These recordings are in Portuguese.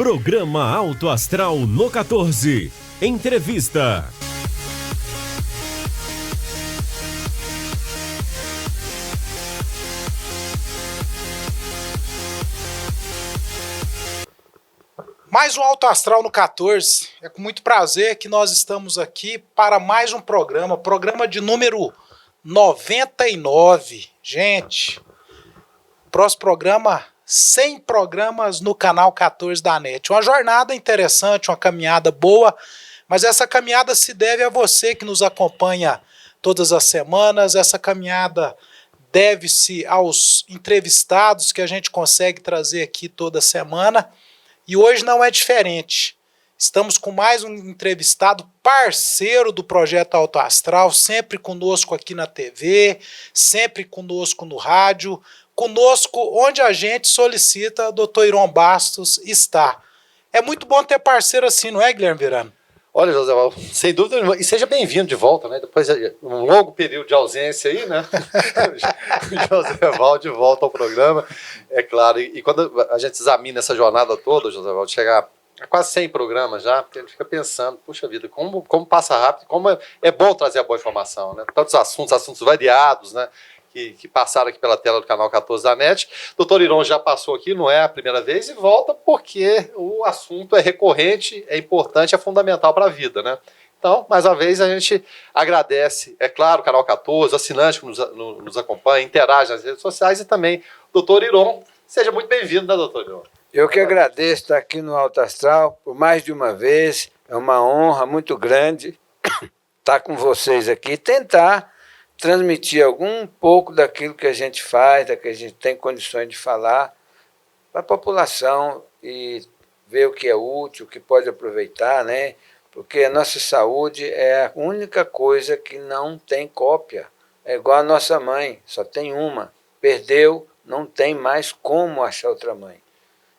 Programa Alto Astral no 14. Entrevista. Mais um Alto Astral no 14. É com muito prazer que nós estamos aqui para mais um programa de número 99. Gente, próximo programa, 100 programas no canal 14 da NET. Uma jornada interessante, uma caminhada boa, mas essa caminhada se deve a você que nos acompanha todas as semanas. Essa caminhada deve-se aos entrevistados que a gente consegue trazer aqui toda semana. E hoje não é diferente. Estamos com mais um entrevistado parceiro do Projeto Alto Astral, sempre conosco aqui na TV, sempre conosco no rádio, conosco onde a gente solicita, o Dr. Iron Bastos está. É muito bom ter parceiro assim, não é, Guilherme Verano? Olha, José Val, sem dúvida nenhuma, e seja bem-vindo de volta, né? Depois de um longo período de ausência aí, né? José Val de volta ao programa, é claro. E quando a gente examina essa jornada toda, José Val, de chegar a quase 100 programas já, porque a gente fica pensando, puxa vida, como passa rápido, como é bom trazer a boa informação, né? Tantos assuntos variados, né? Que passaram aqui pela tela do canal 14 da NET. Doutor Iron já passou aqui, não é a primeira vez, e volta porque o assunto é recorrente, é importante, é fundamental para a vida, né? Então, mais uma vez, a gente agradece, é claro, o canal 14, assinante que nos acompanha, interage nas redes sociais, e também doutor Iron. Seja muito bem-vindo, né, doutor Iron? Eu que agradeço estar aqui no Alto Astral por mais de uma vez. É uma honra muito grande estar com vocês aqui e tentar transmitir algum pouco daquilo que a gente faz, da que a gente tem condições de falar para a população e ver o que é útil, o que pode aproveitar, né? Porque a nossa saúde é a única coisa que não tem cópia. É igual a nossa mãe, só tem uma. Perdeu, não tem mais como achar outra mãe,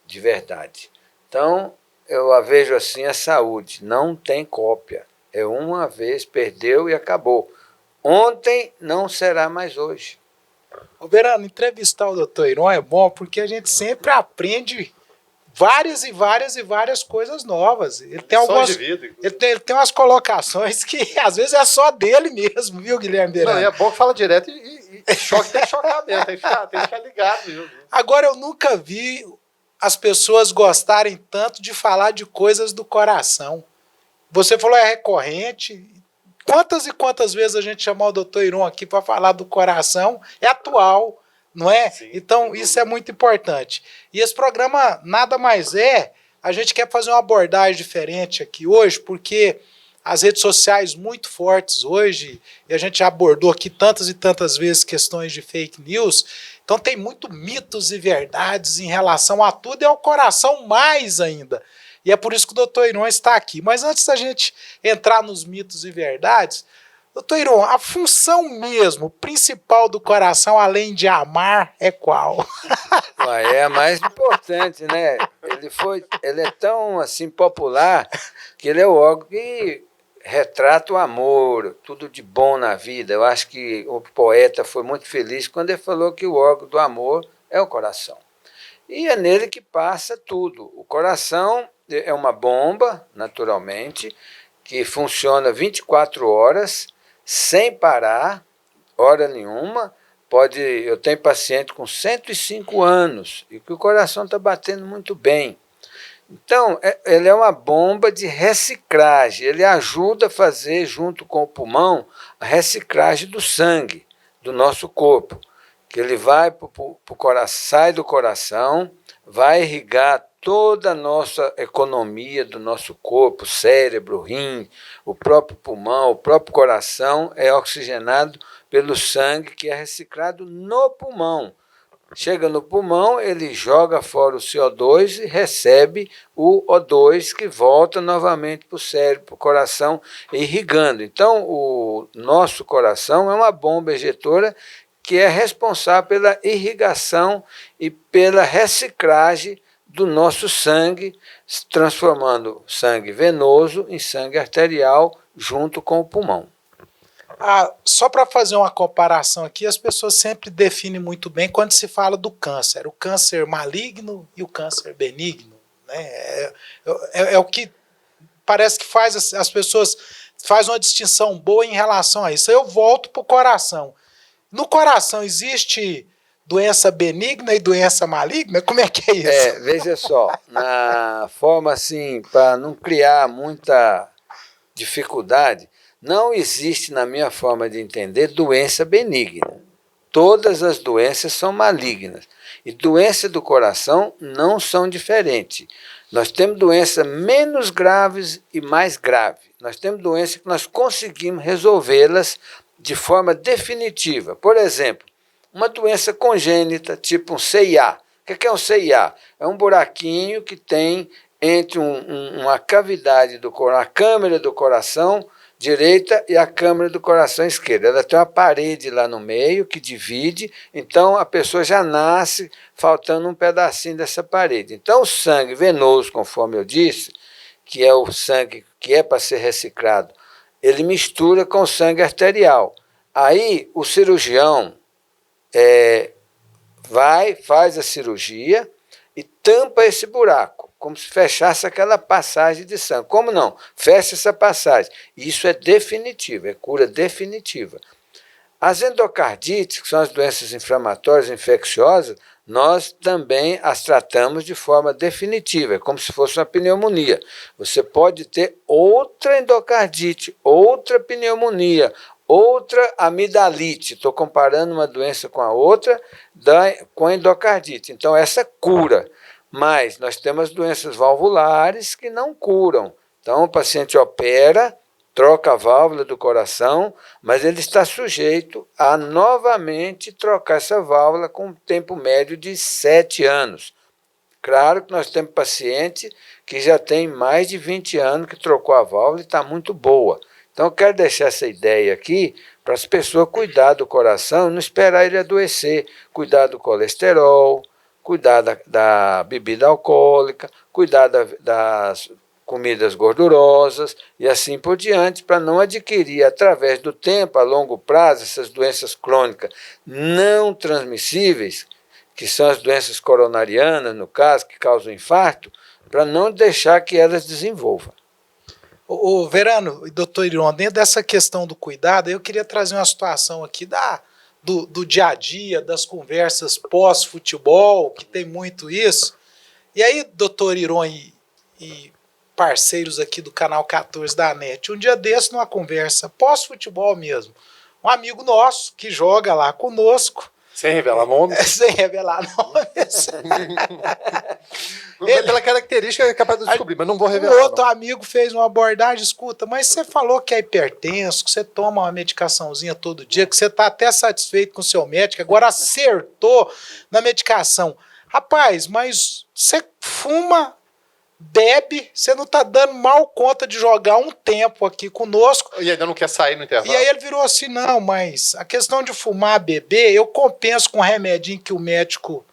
de verdade. Então, eu a vejo assim, a saúde não tem cópia. É uma vez, perdeu e acabou. Ontem não será mais hoje. Ô Verano, entrevistar o Dr. Iron é bom porque a gente sempre aprende várias coisas novas. Ele tem ele tem umas colocações que às vezes é só dele mesmo, viu, Guilherme Verano? Não, é bom que fala direto e tem que chocar mesmo, tem que ficar ligado, viu? Agora, eu nunca vi as pessoas gostarem tanto de falar de coisas do coração. Você falou é recorrente. Quantas e quantas vezes a gente chamou o Dr. Iron aqui para falar do coração? É atual, não é? Sim, então, isso é muito importante. E esse programa nada mais é, a gente quer fazer uma abordagem diferente aqui hoje, porque as redes sociais muito fortes hoje, e a gente já abordou aqui tantas e tantas vezes questões de fake news, então tem muito mitos e verdades em relação a tudo, e ao coração mais ainda. E é por isso que o Dr. Iron está aqui. Mas antes da gente entrar nos mitos e verdades, Dr. Iron, a função mesmo, principal do coração, além de amar, é qual? É a mais importante, né? Ele é tão assim, popular que ele é o órgão que retrata o amor, tudo de bom na vida. Eu acho que o poeta foi muito feliz quando ele falou que o órgão do amor é o coração. E é nele que passa tudo. O coração é uma bomba, naturalmente, que funciona 24 horas, sem parar, hora nenhuma. Eu tenho paciente com 105 anos e que o coração está batendo muito bem. Então, ele é uma bomba de reciclagem. Ele ajuda a fazer, junto com o pulmão, a reciclagem do sangue do nosso corpo. Que ele vai sai do coração, vai irrigar toda a nossa economia do nosso corpo, cérebro, rim, o próprio pulmão, o próprio coração é oxigenado pelo sangue que é reciclado no pulmão. Chega no pulmão, ele joga fora o CO2 e recebe o O2 que volta novamente para o cérebro, para o coração, irrigando. Então, o nosso coração é uma bomba ejetora que é responsável pela irrigação e pela reciclagem do nosso sangue, transformando sangue venoso em sangue arterial junto com o pulmão. Só para fazer uma comparação aqui, as pessoas sempre definem muito bem quando se fala do câncer. O câncer maligno e o câncer benigno, né? É o que parece que faz as pessoas faz uma distinção boa em relação a isso. Eu volto para o coração. No coração existe doença benigna e doença maligna? Como é que é isso? Veja só, na forma assim, para não criar muita dificuldade, não existe, na minha forma de entender, doença benigna. Todas as doenças são malignas. E doenças do coração não são diferentes. Nós temos doenças menos graves e mais graves. Nós temos doenças que nós conseguimos resolvê-las de forma definitiva. Por exemplo, uma doença congênita, tipo um CIA. O que é um CIA? É um buraquinho que tem entre uma cavidade do coração, a câmara do coração direita e a câmara do coração esquerdo. Ela tem uma parede lá no meio que divide, então a pessoa já nasce faltando um pedacinho dessa parede. Então o sangue venoso, conforme eu disse, que é o sangue que é para ser reciclado, ele mistura com o sangue arterial. Aí o cirurgião faz a cirurgia e tampa esse buraco, como se fechasse aquela passagem de sangue. Como não? Fecha essa passagem. Isso é definitivo, é cura definitiva. As endocardites, que são as doenças inflamatórias infecciosas, nós também as tratamos de forma definitiva, é como se fosse uma pneumonia. Você pode ter outra endocardite, outra pneumonia, outra amidalite. Estou comparando uma doença com a outra, com a endocardite. Então, essa cura. Mas nós temos doenças valvulares que não curam. Então, o paciente opera, troca a válvula do coração, mas ele está sujeito a novamente trocar essa válvula com um tempo médio de 7 anos. Claro que nós temos paciente que já tem mais de 20 anos que trocou a válvula e está muito boa. Então, eu quero deixar essa ideia aqui para as pessoas cuidar do coração, não esperar ele adoecer, cuidar do colesterol, cuidar da bebida alcoólica, cuidar das comidas gordurosas e assim por diante, para não adquirir, através do tempo, a longo prazo, essas doenças crônicas não transmissíveis, que são as doenças coronarianas, no caso, que causam infarto, para não deixar que elas desenvolvam. O Verano e doutor Iron, dentro dessa questão do cuidado, eu queria trazer uma situação aqui do dia a dia, das conversas pós-futebol, que tem muito isso. E aí, doutor Iron e parceiros aqui do canal 14 da NET, um dia desse, numa conversa pós-futebol mesmo, um amigo nosso que joga lá conosco, sem revelar nomes. Sem revelar nomes. Pela característica é capaz de descobrir, mas não vou revelar. Um outro amigo fez uma abordagem, escuta, mas você falou que é hipertenso, que você toma uma medicaçãozinha todo dia, que você está até satisfeito com o seu médico, agora acertou na medicação. Rapaz, mas você fuma, bebe, você não está dando mal conta de jogar um tempo aqui conosco. E ainda não quer sair no intervalo. E aí ele virou assim, não, mas a questão de fumar, beber, eu compenso com o remedinho que o médico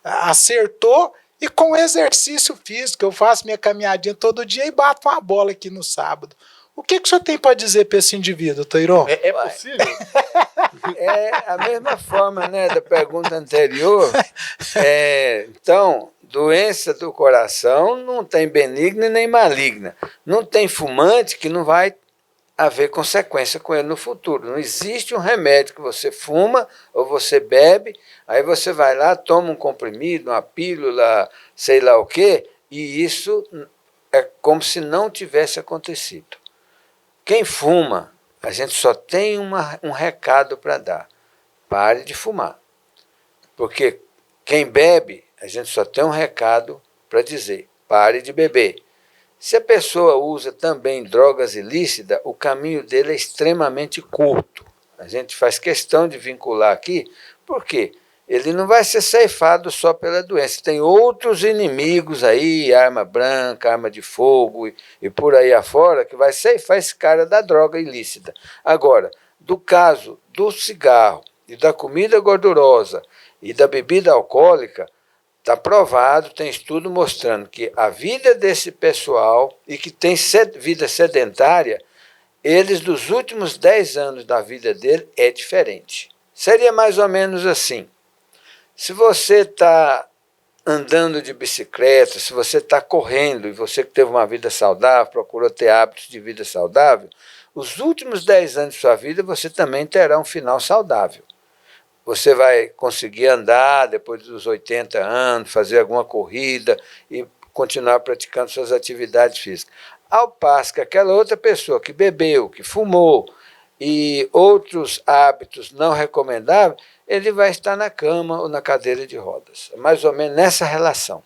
acertou e com exercício físico. Eu faço minha caminhadinha todo dia e bato uma bola aqui no sábado. O que o senhor tem para dizer para esse indivíduo, Tairon? É possível? É a mesma forma, né, da pergunta anterior. Então, doença do coração não tem benigna nem maligna. Não tem fumante que não vai haver consequência com ele no futuro. Não existe um remédio que você fuma ou você bebe, aí você vai lá, toma um comprimido, uma pílula, sei lá o quê, e isso é como se não tivesse acontecido. Quem fuma, a gente só tem um recado para dar. Pare de fumar. Porque quem bebe, a gente só tem um recado para dizer. Pare de beber. Se a pessoa usa também drogas ilícitas, o caminho dele é extremamente curto. A gente faz questão de vincular aqui, porque ele não vai ser ceifado só pela doença. Tem outros inimigos aí, arma branca, arma de fogo e por aí afora, que vai ceifar esse cara da droga ilícita. Agora, do caso do cigarro e da comida gordurosa e da bebida alcoólica, está provado, tem estudo mostrando que a vida desse pessoal e que tem vida sedentária, eles dos últimos 10 anos da vida dele é diferente. Seria mais ou menos assim. Se você está andando de bicicleta, se você está correndo, e você que teve uma vida saudável, procurou ter hábitos de vida saudável, os últimos 10 anos de sua vida você também terá um final saudável. Você vai conseguir andar depois dos 80 anos, fazer alguma corrida e continuar praticando suas atividades físicas. Ao passo que aquela outra pessoa que bebeu, que fumou e outros hábitos não recomendáveis, ele vai estar na cama ou na cadeira de rodas. Mais ou menos nessa relação.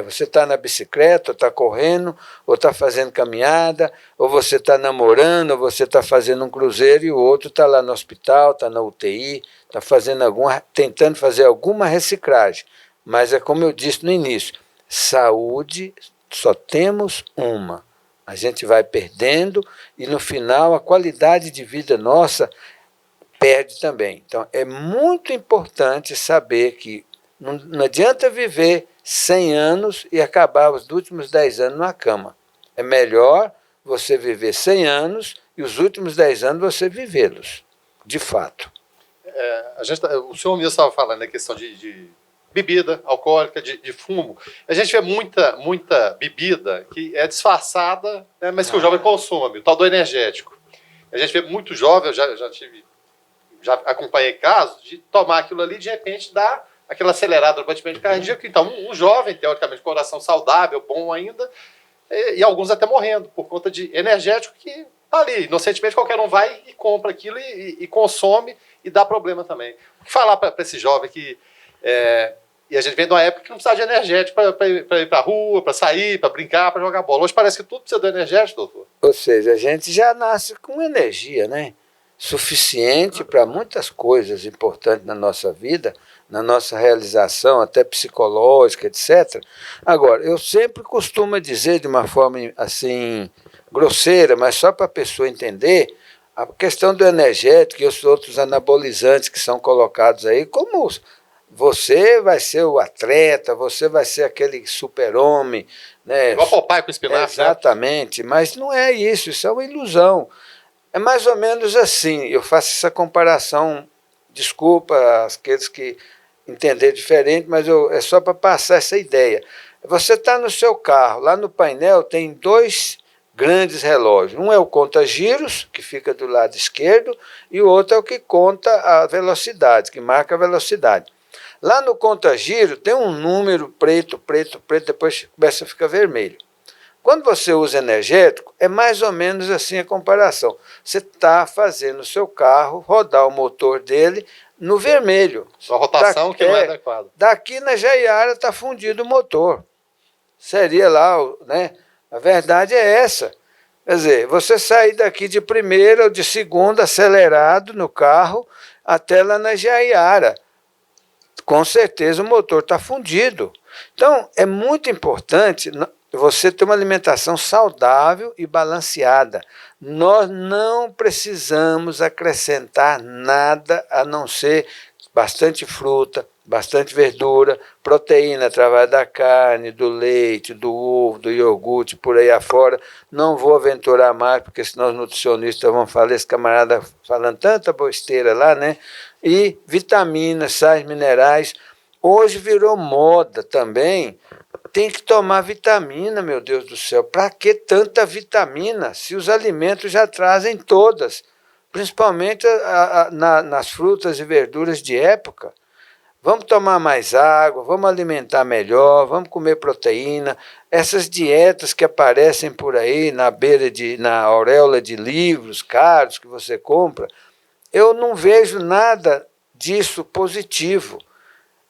Você está na bicicleta, ou está correndo, ou está fazendo caminhada, ou você está namorando, ou você está fazendo um cruzeiro e o outro está lá no hospital, está na UTI, está tentando fazer alguma reciclagem. Mas é como eu disse no início, saúde só temos uma. A gente vai perdendo e no final a qualidade de vida nossa perde também. Então é muito importante saber que não adianta viver 100 anos e acabar os últimos 10 anos na cama. É melhor você viver 100 anos e os últimos 10 anos você vivê-los, de fato. O senhor mesmo estava falando da questão de bebida alcoólica, de fumo. A gente vê muita bebida que é disfarçada, né, mas que o jovem consome, o tal do energético. A gente vê muito jovem, eu já acompanhei casos de tomar aquilo ali e de repente dar aquela acelerada no batimento cardíaco. Então, um jovem, teoricamente, coração saudável, bom ainda, e alguns até morrendo por conta de energético que tá ali. Inocentemente, qualquer um vai e compra aquilo e consome e dá problema também. O que falar para esse jovem que... e a gente vem de uma época que não precisava de energético para ir para a rua, para sair, para brincar, para jogar bola. Hoje parece que tudo precisa de energético, doutor. Ou seja, a gente já nasce com energia, né? Suficiente para muitas coisas importantes na nossa vida, na nossa realização, até psicológica, etc. Agora, eu sempre costumo dizer de uma forma assim grosseira, mas só para a pessoa entender, a questão do energético e os outros anabolizantes que são colocados aí, como você vai ser o atleta, você vai ser aquele super-homem, né? Igual Popeye com espinafre. Exatamente, né? Mas não é isso, isso é uma ilusão. É mais ou menos assim, eu faço essa comparação, desculpa aqueles que entenderam diferente, mas é só para passar essa ideia. Você está no seu carro, lá no painel tem 2 grandes relógios. Um é o conta-giros, que fica do lado esquerdo, e o outro é o que conta a velocidade, que marca a velocidade. Lá no conta-giro tem um número preto, depois começa a ficar vermelho. Quando você usa energético, é mais ou menos assim a comparação. Você está fazendo o seu carro rodar o motor dele no vermelho. Só rotação que não é adequada. Daqui na Jaiara está fundido o motor. Seria lá, né? A verdade é essa. Quer dizer, você sair daqui de primeira ou de segunda acelerado no carro até lá na Jaiara. Com certeza o motor está fundido. Então, é muito importante você ter uma alimentação saudável e balanceada. Nós não precisamos acrescentar nada a não ser bastante fruta, bastante verdura, proteína através da carne, do leite, do ovo, do iogurte, por aí afora. Não vou aventurar mais, porque senão os nutricionistas vão falar, esse camarada falando tanta besteira lá, né? E vitaminas, sais minerais. Hoje virou moda também. Tem que tomar vitamina, meu Deus do céu. Para que tanta vitamina, se os alimentos já trazem todas? Principalmente nas frutas e verduras de época. Vamos tomar mais água, vamos alimentar melhor, vamos comer proteína. Essas dietas que aparecem por aí na auréola de livros caros que você compra, eu não vejo nada disso positivo.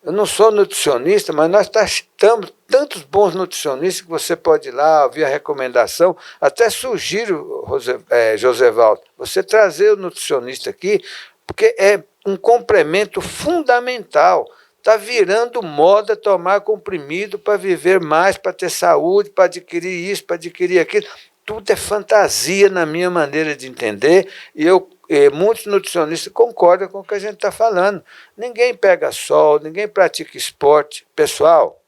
Eu não sou nutricionista, mas nós estamos tantos bons nutricionistas que você pode ir lá ouvir a recomendação. Até sugiro, Josevaldo, você trazer o nutricionista aqui, porque é um complemento fundamental. Está virando moda tomar comprimido para viver mais, para ter saúde, para adquirir isso, para adquirir aquilo. Tudo é fantasia na minha maneira de entender, e muitos nutricionistas concordam com o que a gente está falando. Ninguém pega sol, ninguém pratica esporte. Pessoal,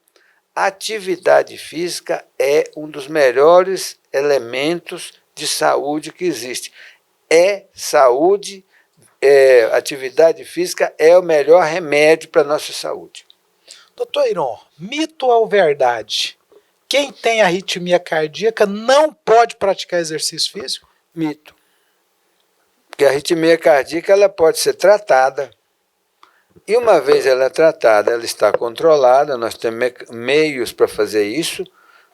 atividade física é um dos melhores elementos de saúde que existe. Atividade física é o melhor remédio para a nossa saúde. Doutor Iron, mito ou verdade? Quem tem arritmia cardíaca não pode praticar exercício físico? Mito. Porque a arritmia cardíaca ela pode ser tratada. E uma vez ela é tratada, ela está controlada, nós temos meios para fazer isso.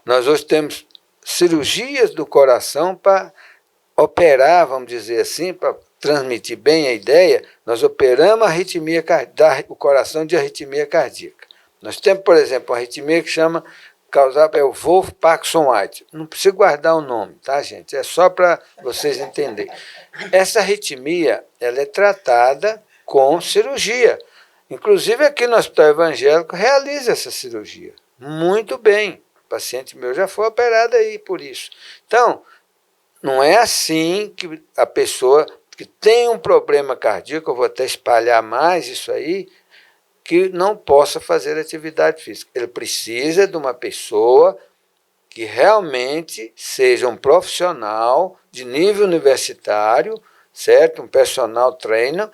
Nós hoje temos cirurgias do coração para operar, vamos dizer assim, para transmitir bem a ideia, nós operamos a arritmia, o coração de arritmia cardíaca. Nós temos, por exemplo, uma arritmia que chama, causada é o Wolff Parkinson White. Não precisa guardar o nome, tá, gente? É só para vocês entenderem. Essa arritmia, ela é tratada com cirurgia. Inclusive, aqui no Hospital Evangélico, realiza essa cirurgia. Muito bem. O paciente meu já foi operado aí por isso. Então, não é assim que a pessoa que tem um problema cardíaco, eu vou até espalhar mais isso aí, que não possa fazer atividade física. Ele precisa de uma pessoa que realmente seja um profissional de nível universitário, certo? Um personal trainer,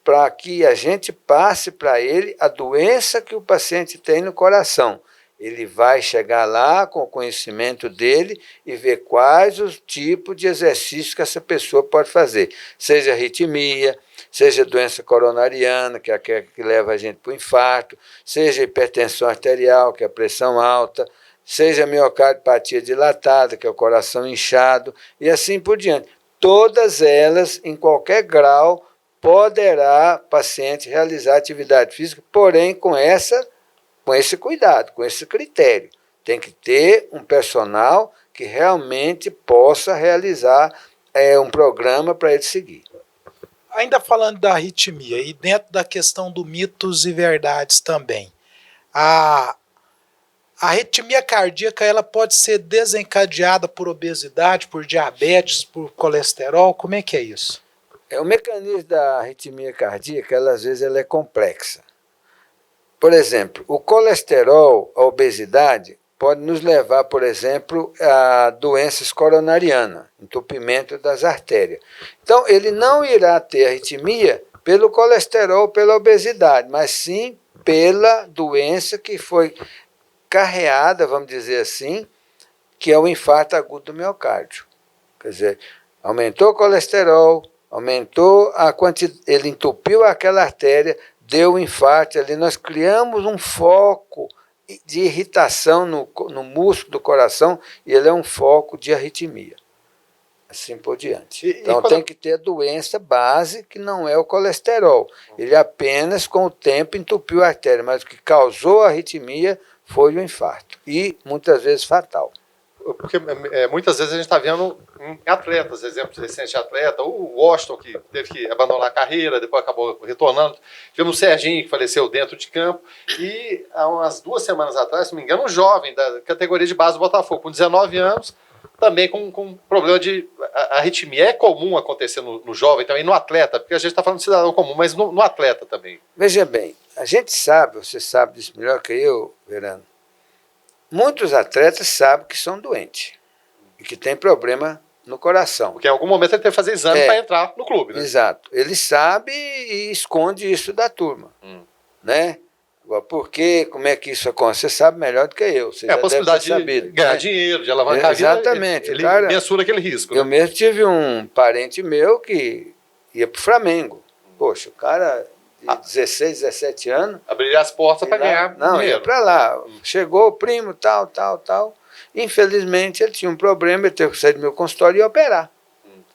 para que a gente passe para ele a doença que o paciente tem no coração. Ele vai chegar lá com o conhecimento dele e ver quais os tipos de exercícios que essa pessoa pode fazer. Seja arritmia, seja doença coronariana, que é aquela que leva a gente para o infarto, seja hipertensão arterial, que é a pressão alta, seja miocardiopatia dilatada, que é o coração inchado, e assim por diante. Todas elas, em qualquer grau, poderá o paciente realizar atividade física, porém com esse cuidado, com esse critério. Tem que ter um personal que realmente possa realizar um programa para ele seguir. Ainda falando da arritmia e dentro da questão do mitos e verdades também, a arritmia cardíaca ela pode ser desencadeada por obesidade, por diabetes, por colesterol, como é que é isso? O mecanismo da arritmia cardíaca, às vezes, ela é complexa. Por exemplo, o colesterol, a obesidade, pode nos levar, por exemplo, a doenças coronarianas, entupimento das artérias. Então, ele não irá ter arritmia pelo colesterol, pela obesidade, mas sim pela doença que foi carreada, vamos dizer assim, que é o infarto agudo do miocárdio. Quer dizer, aumentou o colesterol, aumentou a quantidade, ele entupiu aquela artéria, deu um infarto ali, nós criamos um foco de irritação no músculo do coração e ele é um foco de arritmia. Assim por diante. Então tem que ter a doença base que não é o colesterol. Ele apenas com o tempo entupiu a artéria, mas o que causou a arritmia foi o infarto e muitas vezes fatal. Porque muitas vezes a gente está vendo atletas, exemplos recentes de atleta, o Washington, que teve que abandonar a carreira, depois acabou retornando. Tivemos o Serginho, que faleceu dentro de campo. E há umas 2 semanas atrás, se não me engano, um jovem da categoria de base do Botafogo, com 19 anos, também com problema de arritmia. É comum acontecer no jovem também, no atleta, porque a gente está falando de cidadão comum, mas no atleta também. Veja bem, a gente sabe, você sabe disso melhor que eu, Verano, muitos atletas sabem que são doentes e que têm problema no coração. Porque em algum momento ele teve que fazer exame para entrar no clube, né? Exato. Ele sabe e esconde isso da turma. Né? Por quê? Como é que isso acontece? Você sabe melhor do que eu. Você a possibilidade de ganhar dinheiro, de alavancar a vida. Exatamente. Ele cara, mensura aquele risco. Eu mesmo tive um parente meu que ia para o Flamengo. Poxa, o cara de 16, 17 anos. Abrir as portas para ganhar dinheiro. Ia para lá. Chegou o primo, tal. Infelizmente, ele tinha um problema, ele teve que sair do meu consultório e operar.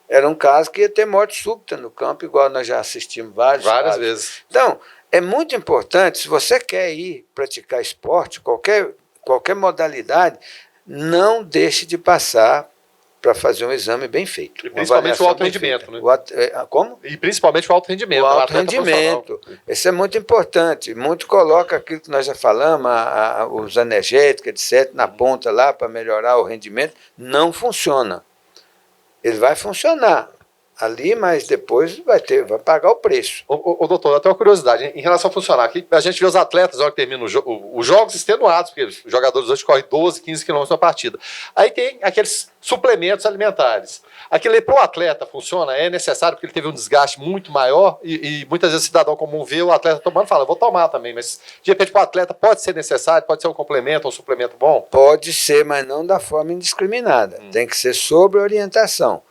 Era um caso que ia ter morte súbita no campo, igual nós já assistimos várias vezes. Então, é muito importante, se você quer ir praticar esporte, qualquer modalidade, não deixe de passar para fazer um exame bem feito. E principalmente o alto rendimento, né? Como? E principalmente o alto rendimento. O alto rendimento. Isso é muito importante. Muito coloca aquilo que nós já falamos, os energéticos, etc., na ponta lá para melhorar o rendimento. Não funciona. Ele vai funcionar, ali, mas depois vai pagar o preço. Ô, doutor, até uma curiosidade, em relação a funcionar aqui, a gente vê os atletas, na hora que termina os jogos extenuados, porque os jogadores hoje correm 12, 15 quilômetros na partida. Aí tem aqueles suplementos alimentares. Aquilo para o atleta funciona? É necessário porque ele teve um desgaste muito maior e muitas vezes o cidadão comum vê o atleta tomando e fala, vou tomar também, mas de repente para o atleta pode ser necessário, pode ser um complemento, um suplemento bom? Pode ser, mas não da forma indiscriminada. Tem que ser sobre orientação.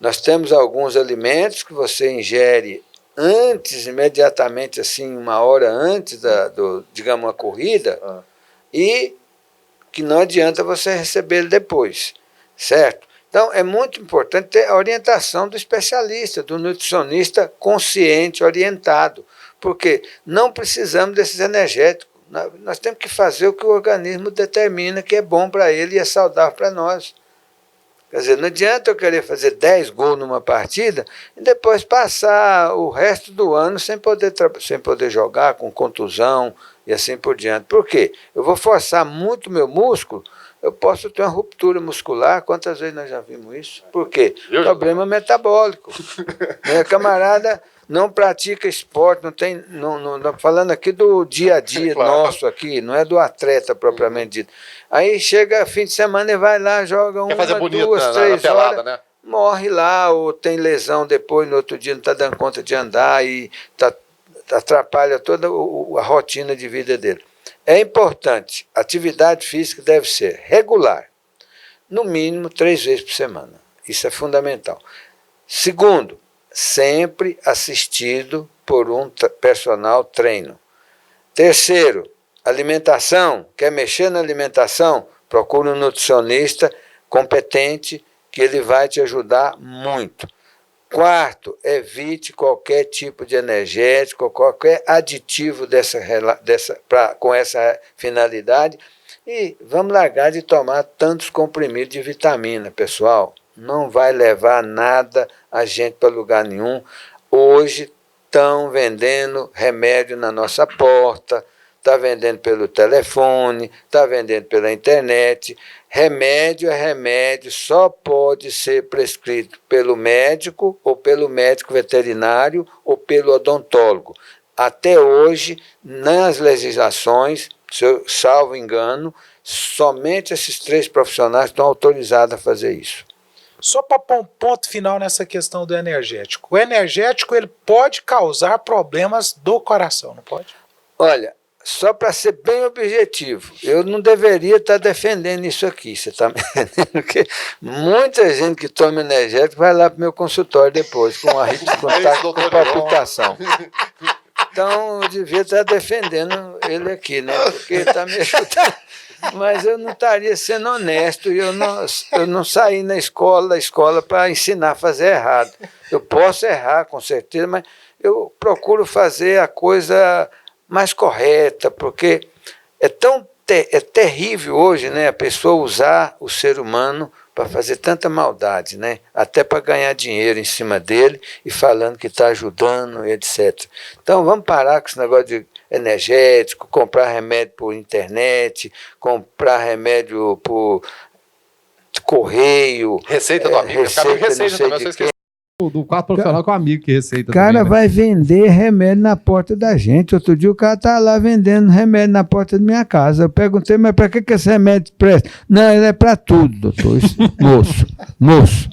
Nós temos alguns alimentos que você ingere antes, imediatamente, assim, 1 hora antes digamos, uma corrida, e que não adianta você receber ele depois, certo? Então, é muito importante ter a orientação do especialista, do nutricionista consciente, orientado, porque não precisamos desses energéticos. Nós temos que fazer o que o organismo determina que é bom para ele e é saudável para nós. Quer dizer, não adianta eu querer fazer 10 gols numa partida e depois passar o resto do ano sem poder jogar, com contusão e assim por diante. Por quê? Eu vou forçar muito meu músculo, eu posso ter uma ruptura muscular. Quantas vezes nós já vimos isso? Por quê? Problema metabólico. Meu camarada não pratica esporte, não falando aqui do dia a dia nosso aqui, não é do atleta propriamente dito. Aí chega fim de semana e vai lá, joga uma, duas, 3 horas, né? Morre lá, ou tem lesão depois, no outro dia não está dando conta de andar e atrapalha toda a rotina de vida dele. É importante, atividade física deve ser regular, no mínimo 3 vezes por semana. Isso é fundamental. Segundo, sempre assistido por um personal trainer. Terceiro, alimentação. Quer mexer na alimentação? Procura um nutricionista competente que ele vai te ajudar muito. Quarto, evite qualquer tipo de energético, qualquer aditivo com essa finalidade. E vamos largar de tomar tantos comprimidos de vitamina, pessoal. Não vai levar nada a gente para lugar nenhum. Hoje estão vendendo remédio na nossa porta, está vendendo pelo telefone, está vendendo pela internet. Remédio é remédio, só pode ser prescrito pelo médico, ou pelo médico veterinário, ou pelo odontólogo. Até hoje, nas legislações, se eu salvo engano, somente esses 3 profissionais estão autorizados a fazer isso. Só para pôr um ponto final nessa questão do energético. O energético ele pode causar problemas do coração, não pode? Olha, só para ser bem objetivo, eu não deveria estar defendendo isso aqui, você está me entendendo? Porque muita gente que toma energético vai lá para o meu consultório depois, com com palpitação. Então, eu devia estar defendendo ele aqui, né? Porque ele está me ajudando. Mas eu não estaria sendo honesto e eu não saí da escola para ensinar a fazer errado. Eu posso errar, com certeza, mas eu procuro fazer a coisa mais correta, porque é terrível hoje, né, a pessoa usar o ser humano para fazer tanta maldade, né? Até para ganhar dinheiro em cima dele e falando que está ajudando, etc. Então vamos parar com esse negócio de energético, comprar remédio por internet, comprar remédio por correio. Receita do amigo. Receita também, eu esqueci. Do quarto profissional com o amigo que receita. O cara também, né? vai vender remédio na porta da gente. Outro dia o cara tá lá vendendo remédio na porta da minha casa. Eu perguntei, mas para que esse remédio presta? Não, ele é para tudo, doutor. Moço.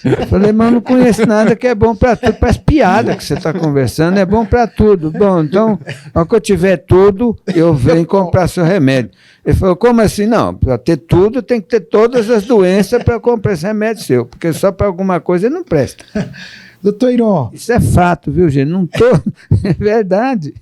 Eu falei, mas eu não conheço nada que é bom para tudo. Parece piada que você está conversando, é bom para tudo. Bom, então, quando eu tiver tudo, eu venho comprar seu remédio. Ele falou, como assim? Não, para ter tudo, tem que ter todas as doenças para comprar esse remédio seu, porque só para alguma coisa ele não presta. Doutor Iron. Isso é fato, viu, gente? Não tô... É verdade.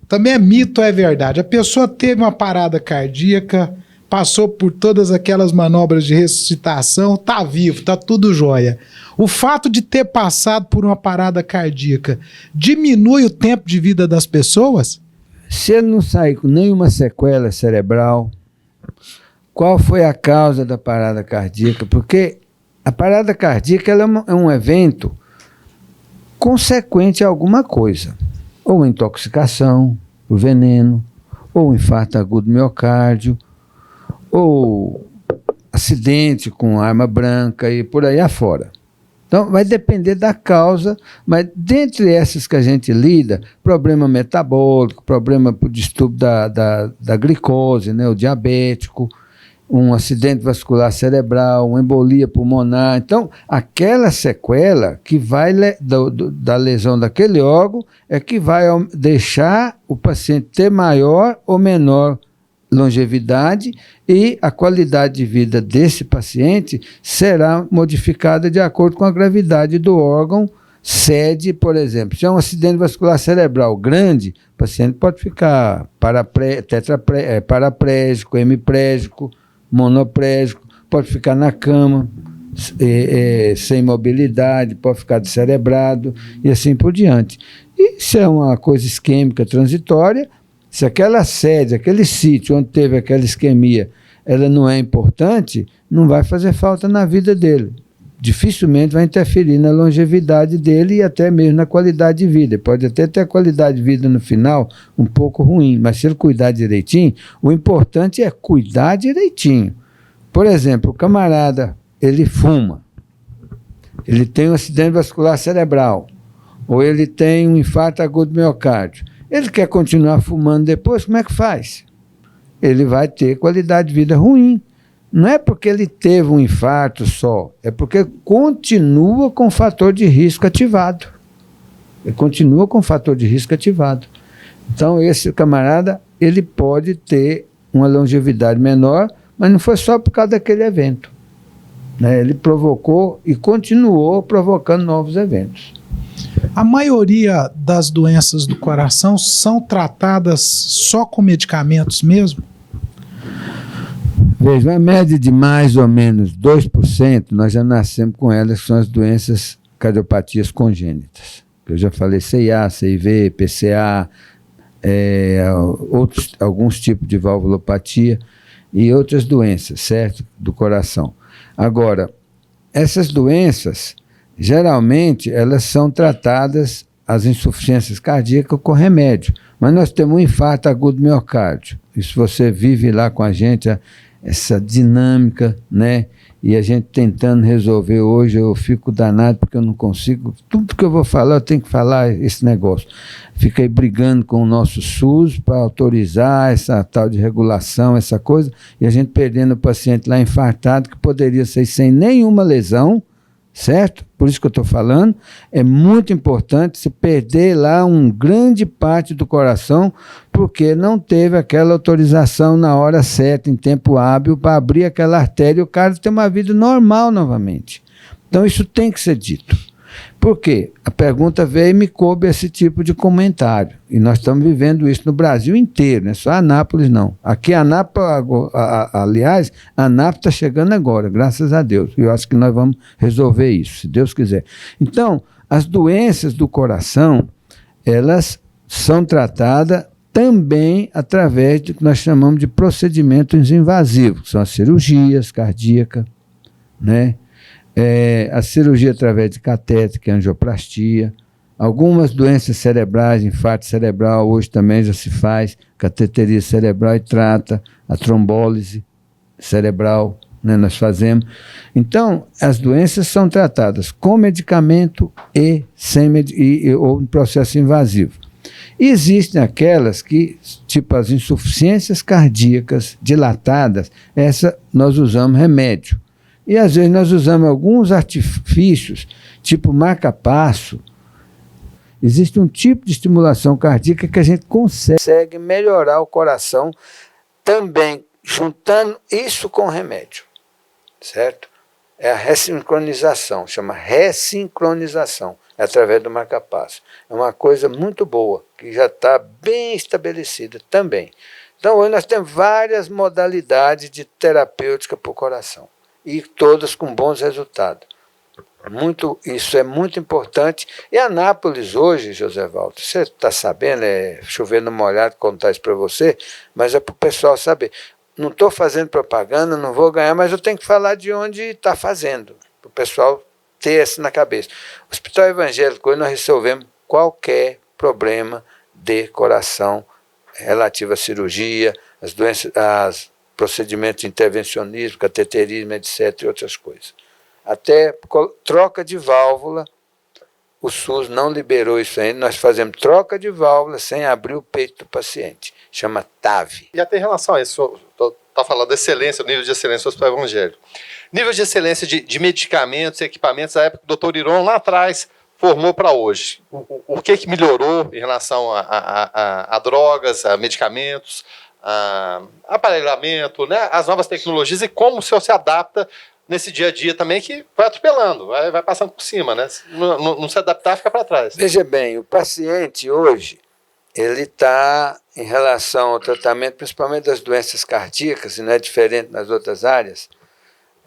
Também é mito, é verdade. A pessoa teve uma parada cardíaca, passou por todas aquelas manobras de ressuscitação, tá vivo, tá tudo jóia. O fato de ter passado por uma parada cardíaca diminui o tempo de vida das pessoas? Se ele não sair com nenhuma sequela cerebral, qual foi a causa da parada cardíaca? Porque a parada cardíaca ela é um evento consequente a alguma coisa. Ou intoxicação, o veneno, ou infarto agudo do miocárdio, ou acidente com arma branca e por aí afora. Então, vai depender da causa, mas dentre essas que a gente lida, problema metabólico, problema por distúrbio da glicose, né, o diabético, um acidente vascular cerebral, uma embolia pulmonar. Então, aquela sequela que vai da lesão daquele órgão é que vai deixar o paciente ter maior ou menor longevidade e a qualidade de vida desse paciente será modificada de acordo com a gravidade do órgão sede, por exemplo. Se é um acidente vascular cerebral grande, o paciente pode ficar paraplégico, hemiplégico, monoplégico, pode ficar na cama, sem mobilidade, pode ficar descerebrado e assim por diante. E se é uma coisa isquêmica transitória, se aquela sede, aquele sítio onde teve aquela isquemia, ela não é importante, não vai fazer falta na vida dele. Dificilmente vai interferir na longevidade dele e até mesmo na qualidade de vida. Ele pode até ter a qualidade de vida no final um pouco ruim, mas se ele cuidar direitinho, o importante é cuidar direitinho. Por exemplo, o camarada, ele fuma, ele tem um acidente vascular cerebral, ou ele tem um infarto agudo do miocárdio. Ele quer continuar fumando depois, como é que faz? Ele vai ter qualidade de vida ruim. Não é porque ele teve um infarto só, é porque continua com o fator de risco ativado. Ele continua com o fator de risco ativado. Então, esse camarada, ele pode ter uma longevidade menor, mas não foi só por causa daquele evento, né? Ele provocou e continuou provocando novos eventos. A maioria das doenças do coração são tratadas só com medicamentos mesmo? Veja, uma média de mais ou menos 2%, nós já nascemos com elas, que são as doenças cardiopatias congênitas. Eu já falei CIA, CIV, PCA, alguns tipos de valvulopatia e outras doenças, certo? Do coração. Agora, essas doenças, geralmente, elas são tratadas, as insuficiências cardíacas, com remédio. Mas nós temos um infarto agudo do miocárdio. Isso você vive lá com a gente, essa dinâmica, né? E a gente tentando resolver hoje, eu fico danado porque eu não consigo. Tudo que eu vou falar, eu tenho que falar esse negócio. Fiquei brigando com o nosso SUS para autorizar essa tal de regulação, essa coisa, e a gente perdendo o paciente lá infartado, que poderia ser sem nenhuma lesão, certo? Por isso que eu estou falando, é muito importante se perder lá uma grande parte do coração, porque não teve aquela autorização na hora certa, em tempo hábil, para abrir aquela artéria e o cara ter uma vida normal novamente. Então isso tem que ser dito. Por quê? A pergunta veio e me coube esse tipo de comentário. E nós estamos vivendo isso no Brasil inteiro, não é só Anápolis, não. Aqui, Anápolis, aliás, Anápolis está chegando agora, graças a Deus. E eu acho que nós vamos resolver isso, se Deus quiser. Então, as doenças do coração, elas são tratadas também através do que nós chamamos de procedimentos invasivos, que são as cirurgias cardíacas, né? A cirurgia através de catéter, que é a angioplastia, algumas doenças cerebrais, infarto cerebral, hoje também já se faz cateteria cerebral e trata a trombólise cerebral, né, nós fazemos. Então, as doenças são tratadas com medicamento e sem ou em processo invasivo. E existem aquelas que, tipo as insuficiências cardíacas dilatadas, essa nós usamos remédio. E às vezes nós usamos alguns artifícios, tipo marca-passo. Existe um tipo de estimulação cardíaca que a gente consegue melhorar o coração também, juntando isso com remédio, certo? É a ressincronização, chama ressincronização, é através do marca-passo. É uma coisa muito boa, que já está bem estabelecida também. Então hoje nós temos várias modalidades de terapêutica para o coração. E todas com bons resultados. Isso é muito importante. E Anápolis hoje, José Walter, você está sabendo, chovendo molhado contar isso para você, mas é para o pessoal saber. Não estou fazendo propaganda, não vou ganhar, mas eu tenho que falar de onde está fazendo, para o pessoal ter isso na cabeça. O Hospital Evangélico, hoje nós resolvemos qualquer problema de coração relativo à cirurgia, as doenças, procedimentos de intervencionismo, cateterismo, etc. e outras coisas. Até troca de válvula, o SUS não liberou isso ainda, nós fazemos troca de válvula sem abrir o peito do paciente. Chama TAV. E até em relação a isso, está falando da excelência, o nível de excelência do Hospital Evangelho. Nível de excelência de medicamentos e equipamentos, da época que o doutor Iron lá atrás formou para hoje. O que melhorou em relação a drogas, a medicamentos, a aparelhamento, né, as novas tecnologias e como o senhor se adapta nesse dia a dia também, que vai atropelando, vai passando por cima, né? Não se adaptar, fica para trás. Veja bem, o paciente hoje, ele está, em relação ao tratamento, principalmente das doenças cardíacas, e não é diferente nas outras áreas,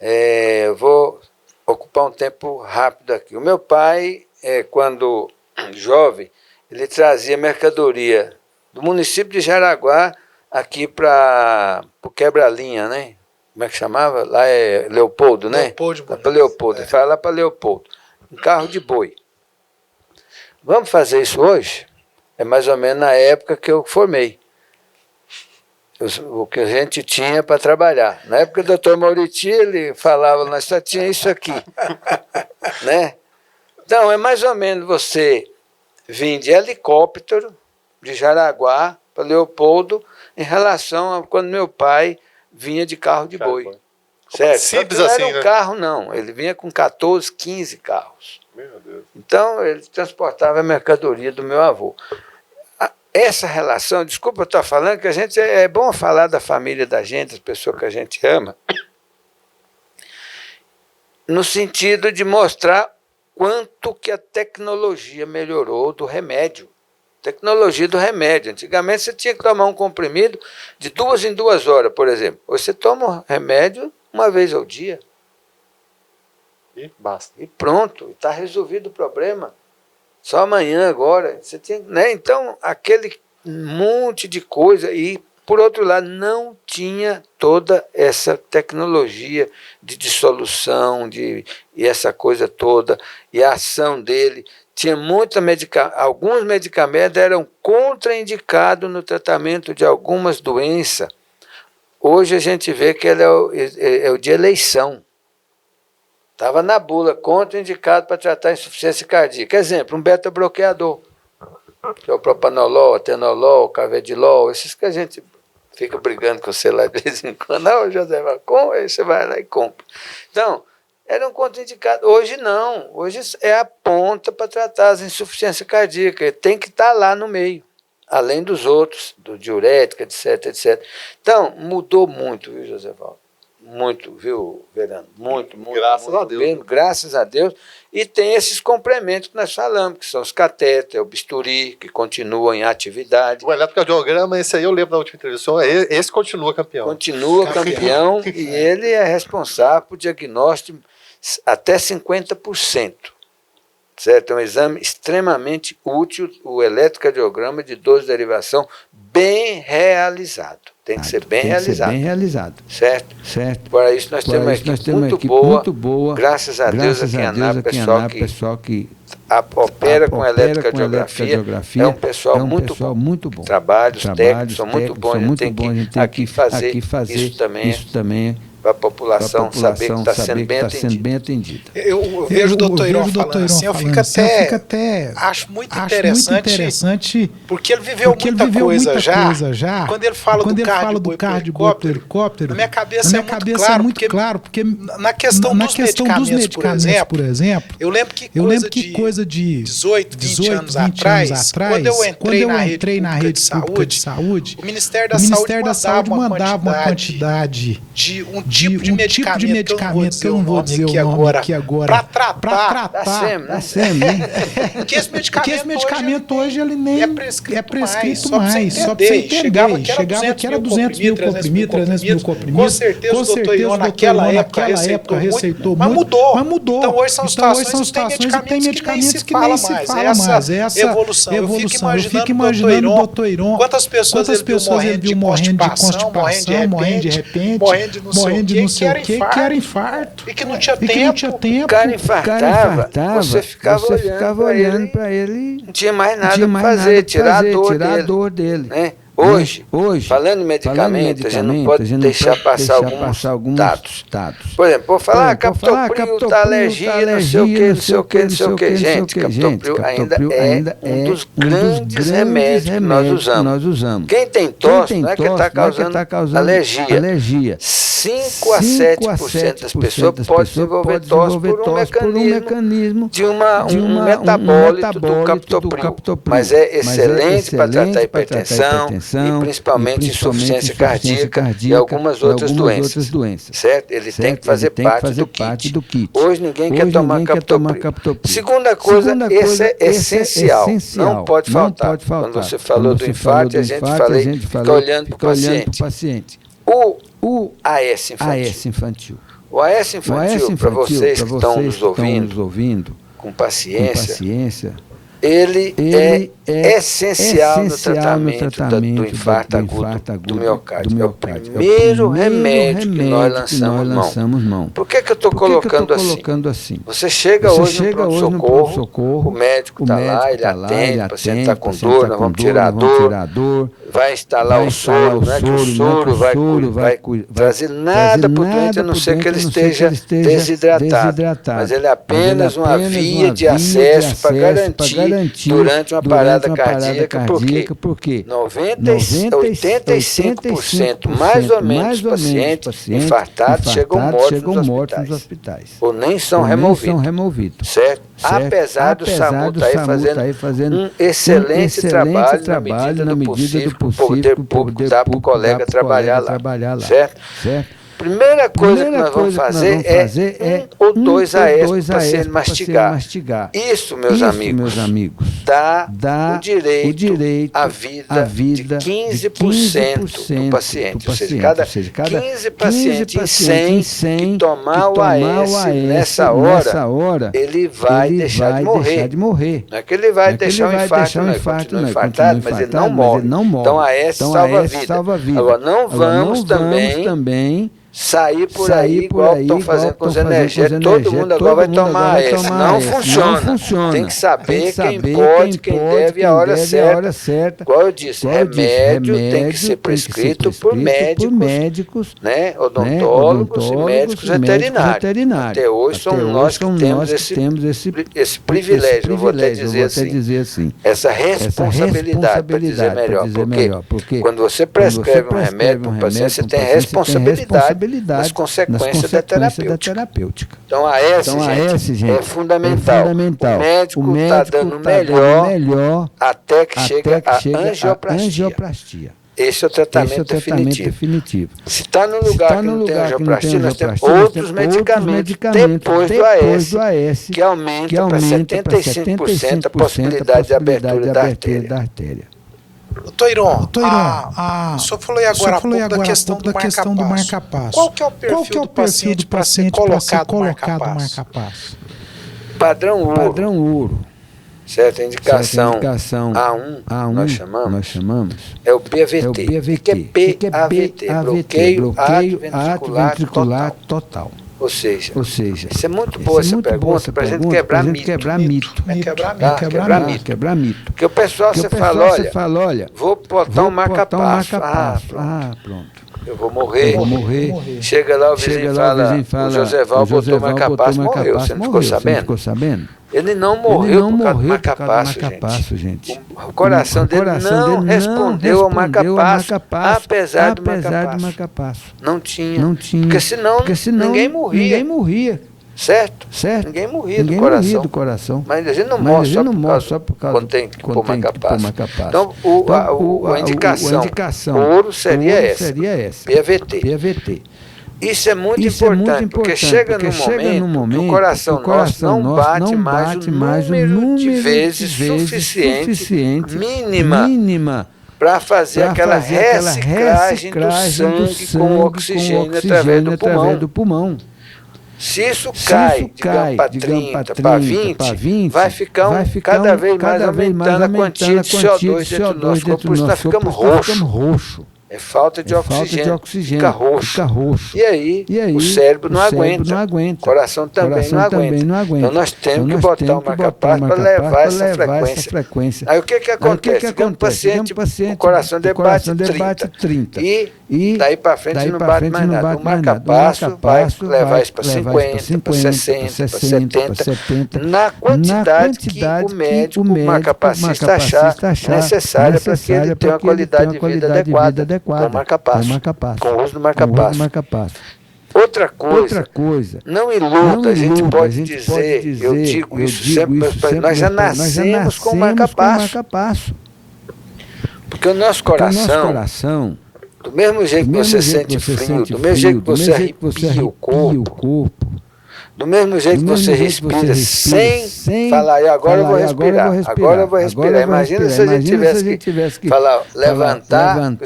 eu vou ocupar um tempo rápido aqui. O meu pai, quando jovem, ele trazia mercadoria do município de Jaraguá aqui para o Quebra-Linha, né? Como é que chamava? Lá é Leopoldo, né? Leopoldo. Lá para Leopoldo. Ele fala lá para Leopoldo. Um carro de boi. Vamos fazer isso hoje? É mais ou menos na época que eu formei. O que a gente tinha para trabalhar. Na época do Dr. Mauriti, ele falava, nós só tinha isso aqui. Né? Então, é mais ou menos você vir de helicóptero de Jaraguá para Leopoldo em relação a quando meu pai vinha de carro de boi. Certo? Simples não assim, era um né? carro, não. Ele vinha com 14, 15 carros. Meu Deus. Então, ele transportava a mercadoria do meu avô. Essa relação, desculpa eu estar falando, que a gente é bom falar da família da gente, das pessoas que a gente ama, no sentido de mostrar quanto que a tecnologia melhorou do remédio. Tecnologia do remédio. Antigamente você tinha que tomar um comprimido de 2 em 2 horas, por exemplo. Hoje você toma o remédio uma vez ao dia. E basta. E pronto, está resolvido o problema. Só amanhã agora. Você tinha, né? Então, aquele monte de coisa. E, por outro lado, não tinha toda essa tecnologia de dissolução, e essa coisa toda, e a ação dele. Tinha alguns medicamentos eram contraindicados no tratamento de algumas doenças. Hoje a gente vê que ele é o de eleição. Estava na bula, contraindicado para tratar insuficiência cardíaca. Exemplo, um beta-bloqueador, que é o propanolol, atenolol, carvedilol, esses que a gente fica brigando com você lá de vez em quando. Não, José, aí você vai lá e compra. Então, eram contraindicados. Hoje não. Hoje é a ponta para tratar as insuficiências cardíacas. Tem que estar lá no meio, além dos outros, do diurético, etc, etc. Então, mudou muito, viu, José Valdo? Muito, viu, Verano? Muito. Graças a Deus. Mesmo, graças a Deus. E tem esses complementos que nós falamos, que são os catéteres, o bisturi, que continuam em atividade. O eletrocardiograma, esse aí eu lembro da última entrevista, esse continua campeão. Continua campeão e ele é responsável por diagnóstico até 50%. Certo? É um exame extremamente útil, o eletrocardiograma de dose de derivação bem realizado. Tem que ser bem realizado. Certo? Para isso nós temos uma equipe muito boa, graças a Deus aqui em Anápolis, pessoal que opera com eletrocardiografia, é um pessoal muito bom. Trabalhos técnicos são muito bons, a gente tem que aqui fazer isso também para a população saber que está sendo bem atendida. Eu vejo o doutor Iron falando assim, eu fico até acho muito interessante, porque ele viveu muita coisa já. Quando ele fala do carro de boi pro helicóptero, na minha cabeça é muito claro, porque na questão dos medicamentos, por exemplo, eu lembro que coisa de 18, 20 anos atrás, quando eu entrei na rede pública de saúde, o Ministério da Saúde mandava uma quantidade de um tipo de medicamento que eu não vou dizer o nome aqui agora, para tratar da SEM, né? Porque esse medicamento hoje ele nem é prescrito mais, só para você entender. Chegava que era 200 mil comprimidos, 300 mil comprimidos. Com certeza o doutor Ion naquela época receitou muito, mas mudou. Então hoje são situações e tem medicamentos que nem se fala mais. Essa evolução. Eu fico imaginando o doutor Iron, quantas pessoas ele viu morrendo de constipação, morrendo de repente, morrendo de não sei o que era infarto. E que não tinha tempo. O cara infartava, você ficava olhando para ele. Não tinha mais nada para fazer, tirar a dor dele. Né? Hoje, falando em medicamento, a gente não pode deixar passar alguns dados. Por exemplo, vou falar, captopril, tá alergia, não sei o que. Gente, captopril ainda é um dos grandes remédios que nós usamos. Quem tem tosse, não é que está causando alergia. 5 a 7% das pessoas podem desenvolver tosse por um mecanismo de um metabólito do captopril. Mas é excelente para tratar hipertensão e principalmente insuficiência cardíaca e algumas outras doenças. Certo? Ele tem que fazer parte do kit. Hoje ninguém quer tomar captopril. Segunda coisa, esse é essencial. Não pode faltar. Quando você falou do infarto, a gente fica olhando para o paciente. O AS infantil. O AS infantil, para vocês que estão nos ouvindo com paciência, ele é essencial no tratamento do infarto agudo do miocárdio. É o primeiro remédio que nós lançamos mão. Por que eu estou colocando assim? Você chega hoje no pronto-socorro, o médico está lá, ele atende, o paciente está com dor, nós vamos tirar a dor, vai instalar o soro, não é que o soro vai trazer nada para o doente, a não ser que ele esteja desidratado. Mas ele é apenas uma via de acesso para garantir durante uma parada cardíaca, porque 85% mais ou menos dos pacientes infartados chegam mortos nos hospitais. Ou nem são removidos. Certo? Apesar do SAMU estar aí fazendo um excelente trabalho na medida do possível, o poder público dá para o colega trabalhar lá. Certo? Primeira coisa que nós vamos fazer é 1 ou 2 AS para o paciente mastigar. Isso, meus amigos, dá o direito à vida de 15% do paciente. Ou seja, cada 15 pacientes em 100 que tomar o AS nessa hora, ele vai deixar de morrer. Não é que ele vai deixar um infarto, não, ele continua infartado, mas ele não morre. Então, a AS salva a vida. Agora, não vamos também sair por aí igual estão fazendo com os energéticos. Todo mundo agora vai tomar AS. Não funciona. Tem que saber quem pode, quem deve, a hora certa. Igual eu disse, remédio tem que ser prescrito por médicos, né, odontólogos e médicos veterinários. Até hoje somos nós que temos esse privilégio, eu vou até dizer assim, essa responsabilidade, para dizer melhor. Porque quando você prescreve um remédio para um paciente, você tem responsabilidade nas consequências da terapêutica. Então a S, gente, é fundamental. O médico está dando melhor até que chega a angioplastia. Esse é o tratamento definitivo. Se está no lugar que não tem angioplastia, nós temos outros medicamentos depois do AS, que aumenta para 75% a possibilidade de abertura da artéria. Doutor Iron, o senhor falou aí agora há pouco da questão do marca-passo. Qual que é o perfil do paciente para ser colocado no marca-passo? Padrão ouro. Certa indicação A1, nós chamamos, é o PAVT. O que é PAVT? Bloqueio atrioventricular total. Ou seja, isso é muito boa essa pergunta para a gente quebrar mito. Quebrar mito. Porque o pessoal, você fala, olha, vou botar um marca-passo. Pronto. Eu vou morrer. Chega lá, o vizinho fala, o Joseval botou marca-passo, morreu. Você não ficou sabendo? Ele não morreu por causa do marca-passo, gente. O coração dele não respondeu ao marca-passo, apesar do marca-passo. Não tinha. Porque senão ninguém morria. Certo? Ninguém morria do coração. Mas a gente não morre só por causa quando tem que pôr marca-passo. Então, a indicação ouro seria essa. PAVT. Isso é muito importante, porque chega num momento que o coração nosso não bate mais o número de vezes suficiente, mínima, para fazer aquela reciclagem do sangue com oxigênio através do pulmão. Se isso cai, digamos, para 30, para 20, vai ficar cada vez mais aumentando a quantia de CO2 dentro do nosso corpo, por isso nós ficamos roxo. É falta de oxigênio. Fica roxo. E aí, o cérebro não aguenta. O coração também não aguenta. Então nós temos que botar o marca-passo para levar essa frequência. Aí o que acontece? Tem um paciente, o coração debate 30. E daí para frente não bate mais nada. O marca-passo vai levar isso para 50, para 60, para 70, na quantidade que o médico, o marca-passista achar necessária para que ele tenha uma qualidade de vida adequada com o marca-passo, com o uso do marca-passo. Outra coisa, não iluda, a gente pode dizer, eu digo isso sempre, nós já nascemos com o marca-passo. Porque o nosso coração, do mesmo jeito que você sente frio, do mesmo jeito que você arrepia o corpo, do mesmo jeito que você respira sem falar, agora eu vou respirar. Imagina se a gente tivesse que falar, levantar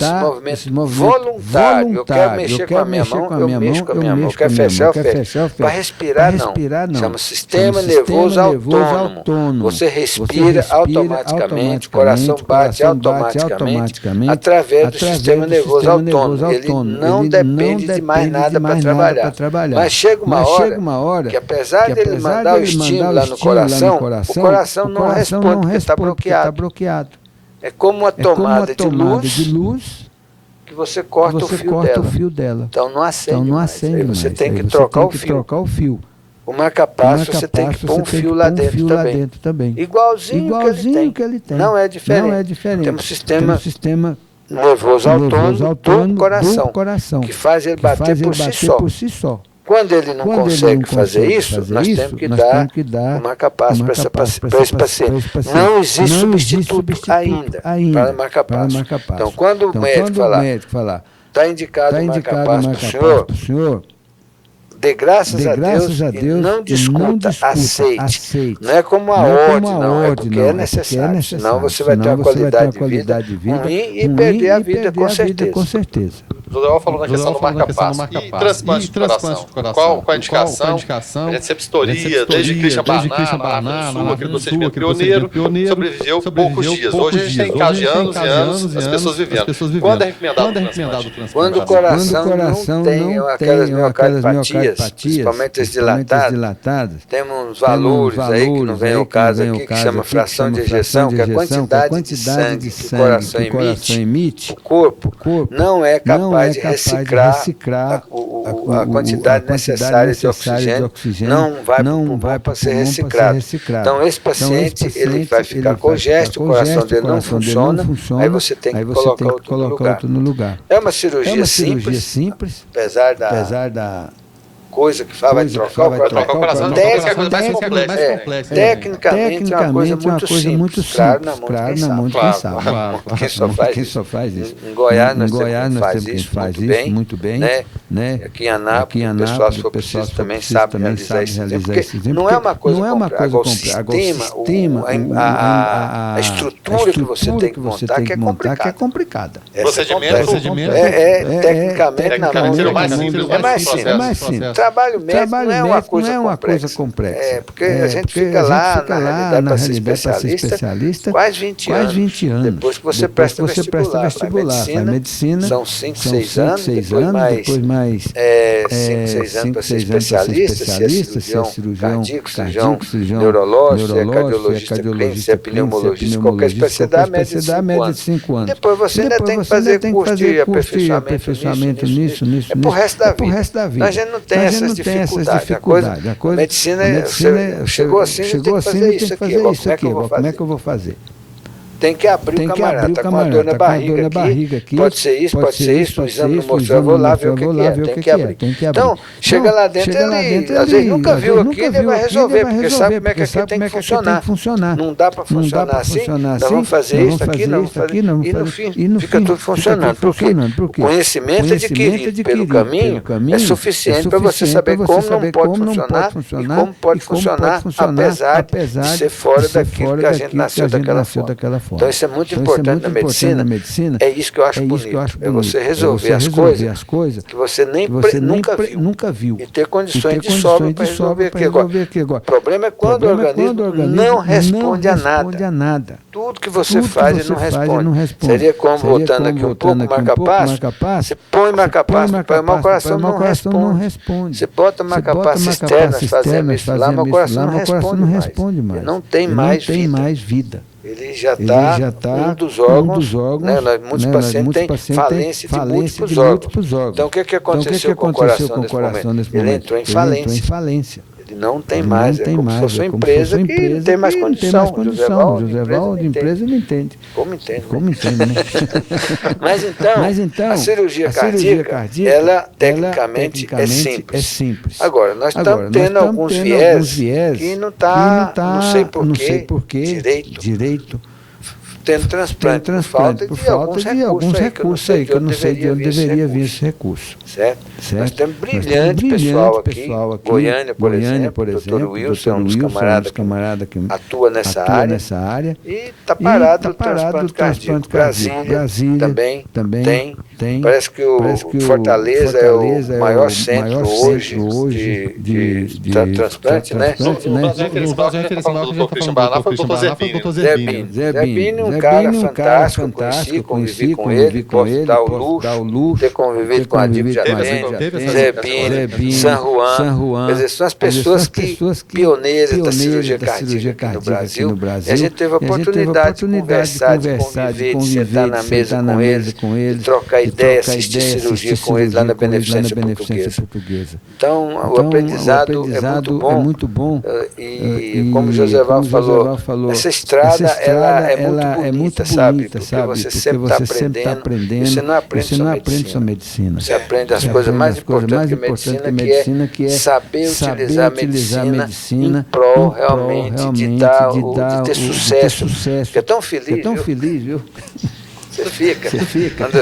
esse movimento voluntário. Eu quero mexer com a minha mão, eu mexo com a minha mão. Eu quero fechar, eu fecho. Para respirar, não. Chama sistema nervoso autônomo. Você respira automaticamente, o coração bate automaticamente, através do sistema nervoso autônomo. Ele não depende de mais nada para trabalhar. Mas chega uma hora que apesar dele mandar o estímulo lá no coração, o coração não responde, porque está bloqueado. É como uma tomada de luz que você corta o fio dela. Então não acende mais. Aí você tem que trocar o fio. O marca-passo você tem que pôr um fio lá dentro também. Igualzinho que ele tem. Não é diferente. Temos um sistema nervoso autônomo do coração, que faz ele bater por si só. Quando ele não consegue fazer isso, nós temos que dar o marca-passo para esse paciente. Não existe substituto ainda para marca-passo. Então, quando o médico falar, está indicado o marca-passo para o senhor, dê graças a Deus e não discuta, aceite. Não é como a ordem, não, é porque é necessário. Senão você vai ter uma qualidade de vida ruim e perder a vida, com certeza. O José falou na questão do marca-passo. E transplante de coração? Qual a indicação? A gente sempre historia, desde Christian Barnard, lá no Sul, aquele procedimento pioneiro, sobreviveu poucos dias. Hoje a gente tem casos de anos e anos, as pessoas vivendo. Quando é recomendado o transplante? Quando o coração não tem aquelas miocardiopatias, principalmente as dilatadas, temos uns valores aí, que não vem ao caso aqui, que chama fração de ejeção, que é a quantidade de sangue que o coração emite, o corpo não é capaz de reciclar a quantidade necessária de oxigênio, não vai para o pulmão para ser reciclado. Então esse paciente ele vai ficar congesto, o coração dele não funciona, aí você tem que colocar outro no lugar. É uma cirurgia simples, apesar da coisa que vai trocar o coração. Tecnicamente é uma coisa muito simples, claro, na mão de quem sabe. Quem só faz isso. Em Goiás nós faz isso muito bem, né? Aqui em Anápolis o pessoal, se for preciso, também sabe realizar isso. Porque não é uma coisa complicada. O sistema, a estrutura que você tem que montar que é complicada. Procedimento? Tecnicamente na mão. É mais simples. Trabalho médico não é uma coisa complexa. Porque a gente fica lá, na realidade, para ser especialista, quase 20 anos. Depois que você presta vestibular. A medicina são 5, 6 anos, depois mais 5, 6 anos para ser especialista, se é cirurgião cardíaco, cirurgião neurológico, se é cardiologista clínico, se é pneumologista, qualquer especialidade, média de 5 anos. Depois você ainda tem que fazer curso de aperfeiçoamento nisso. É pro resto da vida. A gente não tem essas dificuldades. A medicina chegou assim, tem que fazer isso aqui. Como é que eu vou fazer? Tem que abrir o camarada, tá com uma dor na barriga aqui. Pode ser isso, o exame não mostrou, eu vou lá ver o que é. Tem que abrir. Então, chega lá dentro, ele às vezes nunca viu aqui, ele vai resolver, porque sabe como é que aqui tem que funcionar. Não dá para funcionar assim, nós vamos fazer isso aqui, e no fim fica tudo funcionando. Por quê? O conhecimento adquirido pelo caminho é suficiente para você saber como não pode funcionar e como pode funcionar, apesar de ser fora daquilo que a gente nasceu daquela forma. fora. Então isso é muito importante na medicina. É isso que eu acho bonito. É você resolver as coisas que você nunca viu. E ter condições de sobra para resolver aqui agora. O problema é quando o organismo não responde a nada. Tudo que você faz, ele não responde. Seria como, voltando aqui um pouco, marca-passo. Você põe marca-passo, o coração não responde. Você bota marca-passo externas, fazendo isso lá, mas o coração não responde mais. Ele não tem mais vida. Ele já está um dos órgãos, né? Muitos pacientes têm falência de múltiplos órgãos. Então o que aconteceu com o coração nesse momento? Ele entrou em falência. Ele não tem mais, é como se fosse uma empresa que não tem mais condição. José Valdo, empresa não entende. Como entende, né? Mas então, a cirurgia cardíaca, ela tecnicamente é simples. Agora, nós estamos tendo alguns viés que não está, não sei porquê, direito, tendo transplante por falta de alguns recursos aí, que eu não sei de onde deveria vir esse recurso. Certo? Nós temos brilhante pessoal aqui, Goiânia, por exemplo, o Dr. Wilson, um dos camaradas que atua nessa área, e está parado o transplante cardíaco. Brasília também tem. Parece que o Fortaleza é o maior centro hoje de transplante, né? Zerbini, um cara fantástico, convivi com ele, posso dar o luxo, ter convivido com a Dívida Zerbini, San Juan, quer dizer, são as pessoas pioneiras da cirurgia cardíaca aqui no Brasil, e a gente teve a oportunidade de conversar, de conviver, de sentar na mesa com eles, de trocar ideia, assistir cirurgia com eles lá na Beneficência Portuguesa. Então, o aprendizado é muito bom, e como o José Valdo falou, essa estrada ela é muito bonita, sabe? Porque você sempre está aprendendo. Você não aprende só medicina. Você aprende as coisas mais importantes que medicina, que é saber utilizar a medicina em prol realmente de ter sucesso. Porque é tão feliz, viu? Você fica. Quando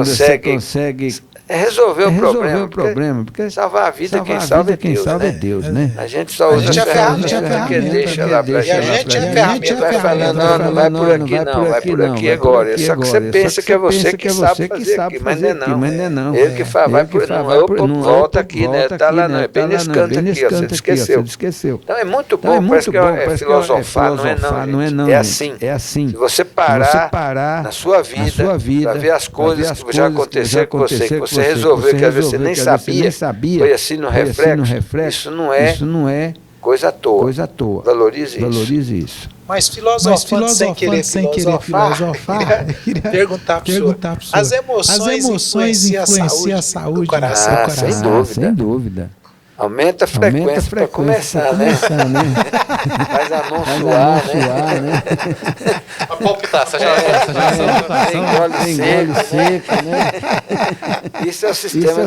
você consegue resolver o problema, porque salvar a vida, quem salva é Deus, né? A gente só usa a ferramenta que deixa lá pra gente. E a gente é ferramenta. Vai falando, não vai por aqui não, vai por aqui agora. Só que você pensa que é você que sabe fazer aqui, mas não é não. Ele que faz, vai por não, volta aqui, né? Tá lá, não, é bem nesse canto aqui, ó, você esqueceu. Então é muito bom, parece que é filosofar, não é não. É assim. Se você parar na sua vida, pra ver as coisas que já aconteceram com você, que você resolveu, que às vezes você nem sabia, foi assim no reflexo, isso não é coisa à toa. Valorize isso. Mas filosofando sem querer filosofar, queria perguntar para o senhor, as emoções influenciam a saúde do coração? Sem dúvida. Aumenta a frequência para começar, né? Faz a mão suar, né? A palpitação já engole seco, né? Isso é o sistema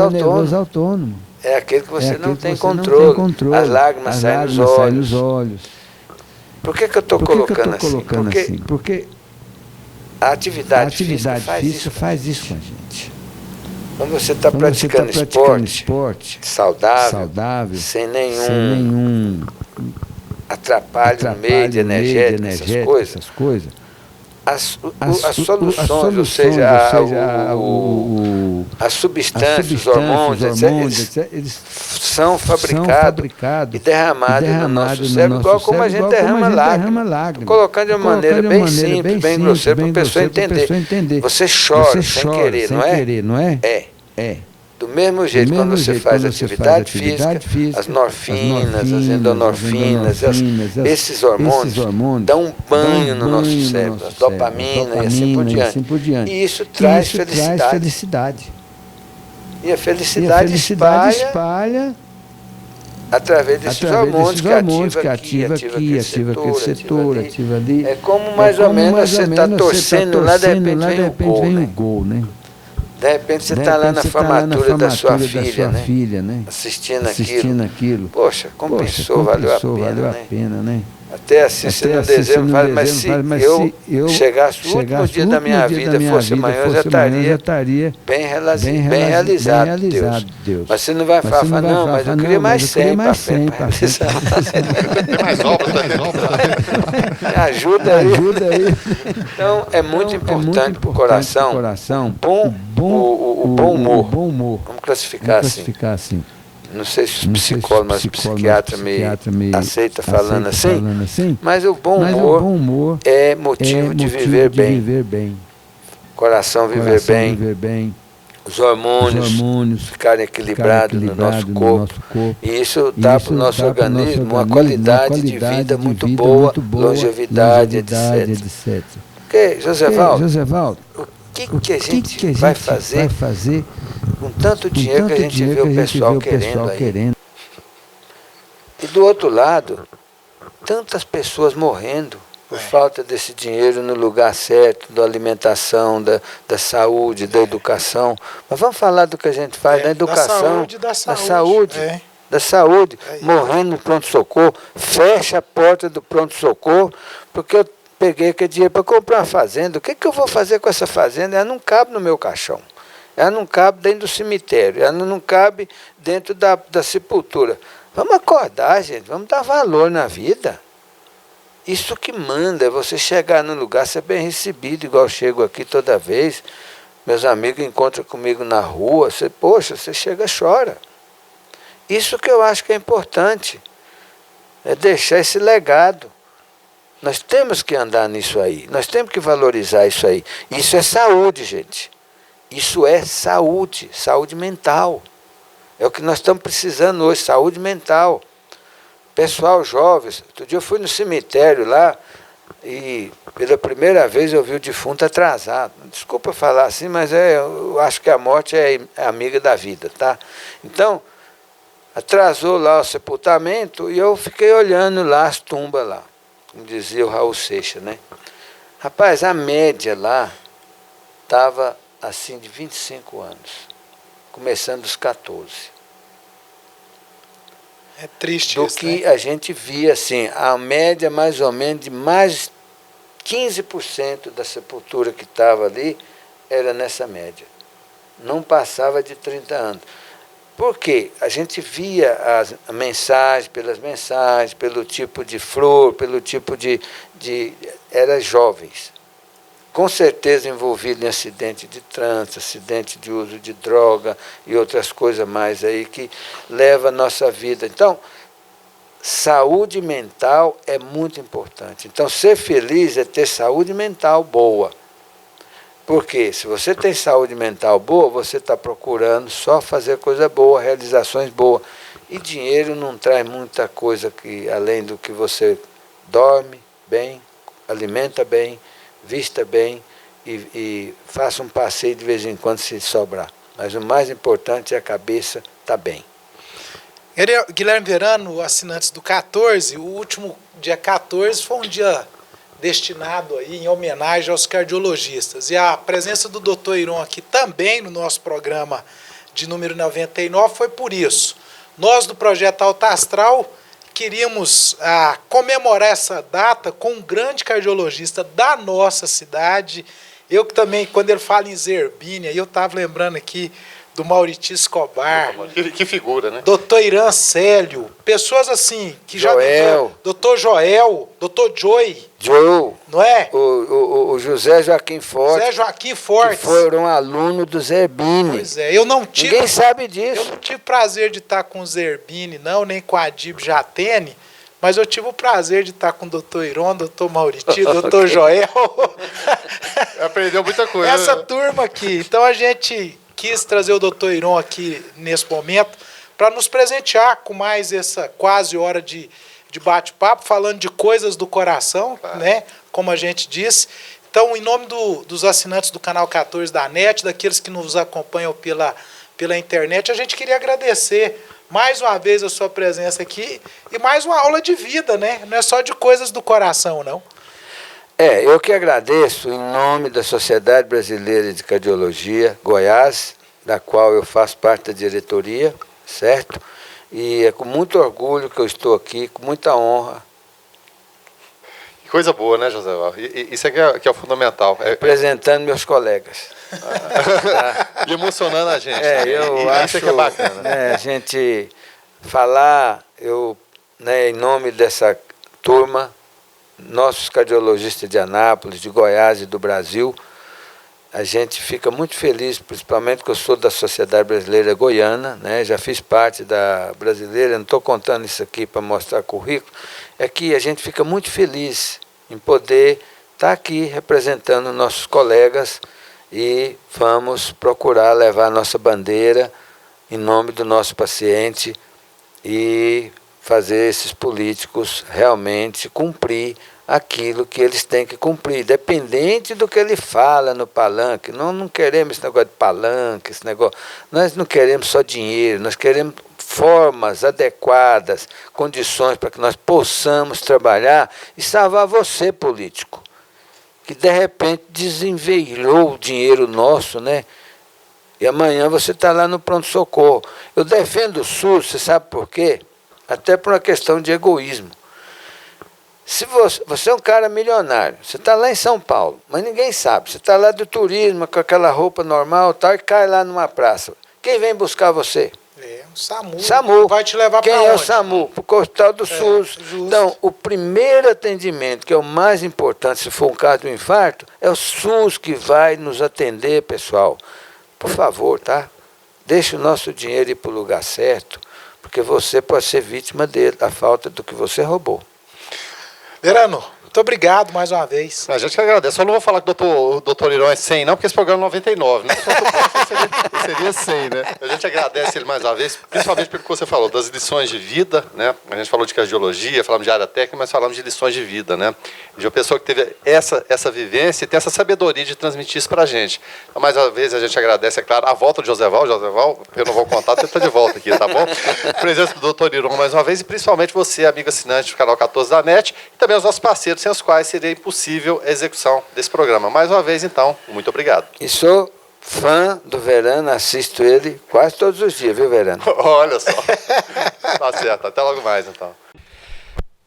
nervoso autônomo. É aquele que você não tem controle. As lágrimas saem nos olhos. Por que eu estou colocando assim? Porque a atividade física faz isso com a gente. Quando você está praticando esporte saudável, sem nenhum atrapalho no meio de energética, essas coisas, as soluções, ou seja, as substâncias, os hormônios, etc., eles são fabricados e derramados no nosso cérebro, igual como a gente derrama lágrimas. Colocando de uma maneira bem simples, bem grosseira, para a pessoa entender. Você chora sem querer, não é? É. Do mesmo jeito, quando você faz atividade física, as norfinas, as endorfinas, esses hormônios dão um banho no nosso cérebro, a dopamina e assim por diante. E isso traz felicidade. E a felicidade espalha através desses hormônios que ativa aquele setor, ativa ali. É como mais ou menos você está torcendo lá, de repente vem um gol, né? De repente você está lá na formatura da sua filha, né? Assistindo aquilo. Poxa, compensou, valeu a pena, né? Até assim, se não desejo, mas se eu chegasse o último dia da minha vida, fosse amanhã, eu já estaria bem realizado, Deus. Mas você não vai falar, não, mas eu queria mais 100 para frente. Tem mais obras, Me ajuda aí. Então, é muito importante para o coração o bom humor. Vamos classificar assim. Não sei se os psicólogos, mas o psiquiatra me aceita falando assim, mas o bom humor é motivo de viver bem. Coração viver bem, os hormônios ficarem equilibrados no nosso corpo. E isso dá para o nosso organismo uma qualidade de vida muito boa, longevidade, etc. Porque, Josévaldo, o que a gente vai fazer com tanto dinheiro que a gente vê o pessoal querendo aí? E do outro lado, tantas pessoas morrendo por falta desse dinheiro no lugar certo, da alimentação, da saúde, da educação. Mas vamos falar do que a gente faz, da educação, da saúde, morrendo no pronto-socorro, fecha a porta do pronto-socorro, porque eu peguei aquele dinheiro para comprar uma fazenda. O que eu vou fazer com essa fazenda? Ela não cabe no meu caixão. Ela não cabe dentro do cemitério. Ela não cabe dentro da sepultura. Vamos acordar, gente. Vamos dar valor na vida. Isso que manda é você chegar no lugar, ser bem recebido, igual eu chego aqui toda vez. Meus amigos encontram comigo na rua. Você chega e chora. Isso que eu acho que é importante. É deixar esse legado. Nós temos que andar nisso aí, nós temos que valorizar isso aí. Isso é saúde, gente. Isso é saúde mental. É o que nós estamos precisando hoje, saúde mental. Pessoal, jovens, outro dia eu fui no cemitério lá e pela primeira vez eu vi o defunto atrasado. Desculpa falar assim, mas eu acho que a morte é amiga da vida, tá? Então, atrasou lá o sepultamento e eu fiquei olhando lá as tumbas lá. Como dizia o Raul Seixas, né? Rapaz, a média lá estava assim de 25 anos, começando dos 14. É triste do isso, que né? a gente via assim, a média mais ou menos de mais 15% da sepultura que estava ali era nessa média. Não passava de 30 anos. Por quê? A gente via as mensagens, pelas mensagens, pelo tipo de flor, pelo tipo de eram jovens. Com certeza envolvido em acidente de trânsito, acidente de uso de droga e outras coisas mais aí que levam a nossa vida. Então, saúde mental é muito importante. Então, ser feliz é ter saúde mental boa. Porque se você tem saúde mental boa, você está procurando só fazer coisa boa, realizações boas. E dinheiro não traz muita coisa que, além do que você dorme bem, alimenta bem, vista bem e faça um passeio de vez em quando se sobrar. Mas o mais importante é a cabeça estar bem. Guilherme Verano, assinantes do 14, o último dia 14 foi um dia destinado aí em homenagem aos cardiologistas. E a presença do Dr. Iron aqui também no nosso programa de número 99 foi por isso. Nós do Projeto Alta Astral queríamos comemorar essa data com um grande cardiologista da nossa cidade. Eu que também, quando ele fala em Zerbini, eu estava lembrando aqui do Mauritício Escobar. Que figura, né? Doutor Irã Célio, pessoas assim, que Joel. já... Doutor Joel, doutor Joe, não é? O José Joaquim Fortes. José Joaquim Fortes. Que foram aluno do Zerbini. Pois é, eu não tive... Ninguém sabe disso. Eu não tive prazer de estar com o Zerbini, não, nem com a Adib Jatene, mas eu tive o prazer de estar com o doutor Iron, doutor Mauriti, doutor Joel. Aprendeu muita coisa. Essa turma aqui. Então a gente quis trazer o doutor Iron aqui nesse momento para nos presentear com mais essa quase hora de bate-papo, falando de coisas do coração, né? Como a gente disse. Então, em nome dos assinantes do canal 14 da NET, daqueles que nos acompanham pela internet, a gente queria agradecer mais uma vez a sua presença aqui e mais uma aula de vida, né? Não é só de coisas do coração, não. Eu que agradeço em nome da Sociedade Brasileira de Cardiologia, Goiás, da qual eu faço parte da diretoria, certo? E é com muito orgulho que eu estou aqui, com muita honra, Que coisa boa, né, José Val? Isso é que é o fundamental. Representando meus colegas. E emocionando a gente. Eu acho isso que é bacana. Né, a gente falar, em nome dessa turma, nossos cardiologistas de Anápolis, de Goiás e do Brasil, a gente fica muito feliz, principalmente que eu sou da Sociedade Brasileira Goiana, né, já fiz parte da brasileira, não estou contando isso aqui para mostrar currículo, é que a gente fica muito feliz em poder estar aqui representando nossos colegas e vamos procurar levar a nossa bandeira em nome do nosso paciente e fazer esses políticos realmente cumprir aquilo que eles têm que cumprir, dependente do que ele fala no palanque. Não queremos esse negócio de palanque, nós não queremos só dinheiro, nós queremos formas adequadas, condições para que nós possamos trabalhar e salvar você, político, que de repente desenveilou o dinheiro nosso, né? E amanhã você está lá no pronto-socorro. Eu defendo o SUS, você sabe por quê? Até por uma questão de egoísmo. Se você é um cara milionário, você está lá em São Paulo, mas ninguém sabe, você está lá do turismo, com aquela roupa normal tal, e cai lá numa praça. Quem vem buscar você? O SAMU. SAMU. Vai te levar para onde? onde? Quem é o SAMU? Para o hospital do SUS. Justo. Então, o primeiro atendimento, que é o mais importante, se for um caso de um infarto, é o SUS que vai nos atender, pessoal. Por favor, tá? Deixe o nosso dinheiro ir para o lugar certo, porque você pode ser vítima da falta do que você roubou. Verano, muito obrigado mais uma vez. A gente que agradece. Só não vou falar que o doutor Irão é 100, não, porque esse programa é 99, né? Se fosse o próximo, seria 100, né? A gente agradece ele mais uma vez, principalmente pelo que você falou, das lições de vida, né? A gente falou de cardiologia, falamos de área técnica, mas falamos de lições de vida, né? De uma pessoa que teve essa vivência e tem essa sabedoria de transmitir isso pra gente. Então, mais uma vez, a gente agradece, é claro, a volta de José Val, eu não vou contar, você está de volta aqui, tá bom? Presença do doutor Irão mais uma vez e principalmente você, amigo assinante do canal 14 da NET, e também os nossos parceiros, sem os quais seria impossível a execução desse programa. Mais uma vez, então, muito obrigado. E sou fã do Verano, assisto ele quase todos os dias, viu, Verano? Olha só. Tá certo, até logo mais, então.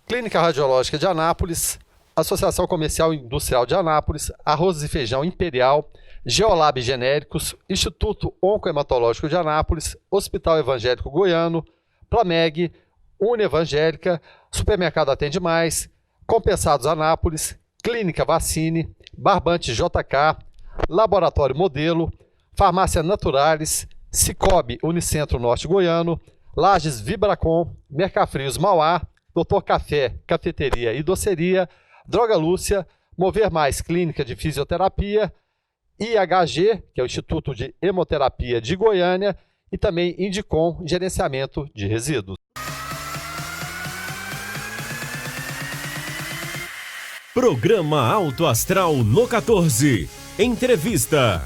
Clínica Radiológica de Anápolis, Associação Comercial e Industrial de Anápolis, Arroz e Feijão Imperial, Geolab Genéricos, Instituto Oncohematológico de Anápolis, Hospital Evangélico Goiano, Plameg, Unievangélica, Supermercado Atende Mais, Compensados Anápolis, Clínica Vacine, Barbante JK, Laboratório Modelo, Farmácia Naturalis, Cicobi Unicentro Norte Goiano, Lages Vibracom, Mercafrios Mauá, Doutor Café, Cafeteria e Doceria, Droga Lúcia, Mover Mais Clínica de Fisioterapia, IHG, que é o Instituto de Hemoterapia de Goiânia, e também Indicom, Gerenciamento de Resíduos. Programa Alto Astral no 14. Entrevista.